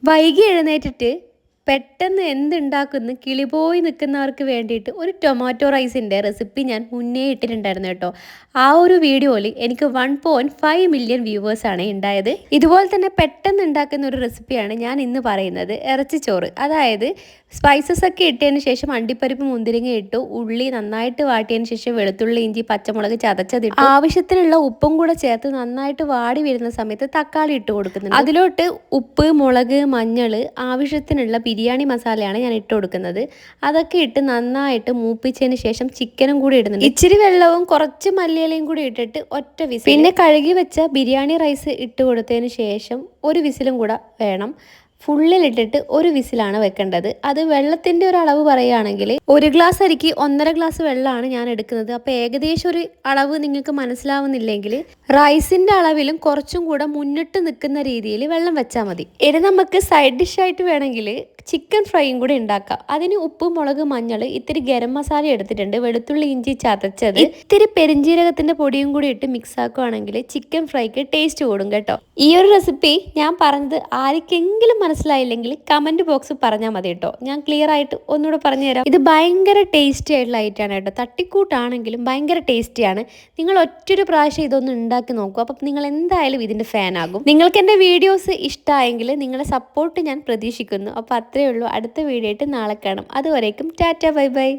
വൈകി എഴുന്നേറ്റിട്ട് പെട്ടെന്ന് എന്തുണ്ടാക്കുന്നു കിളിപോയി നിൽക്കുന്നവർക്ക് വേണ്ടിയിട്ട് ഒരു ടൊമാറ്റോ റൈസിൻ്റെ റെസിപ്പി ഞാൻ മുന്നേ ഇട്ടിട്ടുണ്ടായിരുന്നു കേട്ടോ. ആ ഒരു വീഡിയോയിൽ എനിക്ക് 1.5 മില്യൺ വ്യൂവേഴ്സാണ് ഉണ്ടായത്. ഇതുപോലെ തന്നെ പെട്ടെന്ന് ഉണ്ടാക്കുന്ന ഒരു റെസിപ്പിയാണ് ഞാൻ ഇന്ന് പറയുന്നത്, ഇറച്ചിച്ചോറ്. അതായത് സ്പൈസസ് ഒക്കെ ഇട്ടതിന് ശേഷം അണ്ടിപ്പരിപ്പ് മുന്തിരിങ്ങ ഇട്ടു, ഉള്ളി നന്നായിട്ട് വാട്ടിയതിന് ശേഷം വെളുത്തുള്ളി ഇഞ്ചി പച്ചമുളക് ചതച്ചതിട്ടു, ആവശ്യത്തിനുള്ള ഉപ്പും കൂടെ ചേർത്ത് നന്നായിട്ട് വാടി വരുന്ന സമയത്ത് തക്കാളി ഇട്ട് കൊടുക്കുന്നുണ്ട്. അതിലോട്ട് ഉപ്പ്, മുളക്, മഞ്ഞൾ, ആവശ്യത്തിനുള്ള ബിരിയാണി മസാലയാണ് ഞാൻ ഇട്ട് കൊടുക്കുന്നത്. അതൊക്കെ ഇട്ട് നന്നായിട്ട് മൂപ്പിച്ചതിന് ശേഷം ചിക്കനും കൂടി ഇടുന്നുണ്ട്. ഇച്ചിരി വെള്ളവും കുറച്ച് മല്ലിയിലയും കൂടി ഇട്ടിട്ട് ഒറ്റ വിസിൽ. പിന്നെ കഴുകി വെച്ച ബിരിയാണി റൈസ് ഇട്ട് കൊടുത്തതിന് ശേഷം ഒരു വിസിലും കൂടെ വേണം. ഫുള്ളിലിട്ടിട്ട് ഒരു വിസിലാണ് വെക്കേണ്ടത്. അത് വെള്ളത്തിൻ്റെ ഒരു അളവ് പറയുകയാണെങ്കിൽ 1 ഗ്ലാസ് അരിക്ക് 1.5 ഗ്ലാസ് വെള്ളമാണ് ഞാൻ എടുക്കുന്നത്. അപ്പോൾ ഏകദേശം ഒരു അളവ് നിങ്ങൾക്ക് മനസ്സിലാവുന്നില്ലെങ്കിൽ റൈസിൻ്റെ അളവിലും കുറച്ചും കൂടെ മുന്നിട്ട് നിൽക്കുന്ന രീതിയിൽ വെള്ളം വെച്ചാൽ മതി. ഇനി നമുക്ക് സൈഡ് ഡിഷായിട്ട് വേണമെങ്കിൽ ചിക്കൻ ഫ്രൈയും കൂടി ഉണ്ടാക്കാം. അതിന് ഉപ്പ്, മുളക്, മഞ്ഞൾ, ഇത്തിരി ഗരം മസാല എടുത്തിട്ടുണ്ട്, വെളുത്തുള്ളി ഇഞ്ചി ചതച്ചത്, ഇത്തിരി പെരിഞ്ജീരകത്തിൻ്റെ പൊടിയും കൂടി ഇട്ട് മിക്സ് ആക്കുകയാണെങ്കിൽ ചിക്കൻ ഫ്രൈക്ക് ടേസ്റ്റ് കൂടും കേട്ടോ. ഈ ഒരു റെസിപ്പി ഞാൻ പറഞ്ഞത് ആർക്കെങ്കിലും മനസ്സിലായില്ലെങ്കിൽ കമൻറ്റ് ബോക്സ് പറഞ്ഞാൽ മതി കേട്ടോ. ഞാൻ ക്ലിയർ ആയിട്ട് ഒന്നുകൂടെ പറഞ്ഞുതരാം. ഇത് ഭയങ്കര ടേസ്റ്റി ആയിട്ടുള്ള ഐറ്റാണ് കേട്ടോ. തട്ടിക്കൂട്ടാണെങ്കിലും ഭയങ്കര ടേസ്റ്റിയാണ്. നിങ്ങൾ ഒറ്റൊരു പ്രാവശ്യം ഇതൊന്ന് ഉണ്ടാക്കി നോക്കൂ. അപ്പം നിങ്ങൾ എന്തായാലും ഇതിൻ്റെ ഫാനാകും. നിങ്ങൾക്ക് എൻ്റെ വീഡിയോസ് ഇഷ്ടമായെങ്കിൽ നിങ്ങളുടെ സപ്പോർട്ട് ഞാൻ പ്രതീക്ഷിക്കുന്നു. അപ്പോൾ അത്രയേ ഉള്ളൂ. അടുത്ത വീഡിയോ ആയിട്ട് നാളെ കാണാം. അതുവരേക്കും ടാറ്റ, ബൈ ബൈ.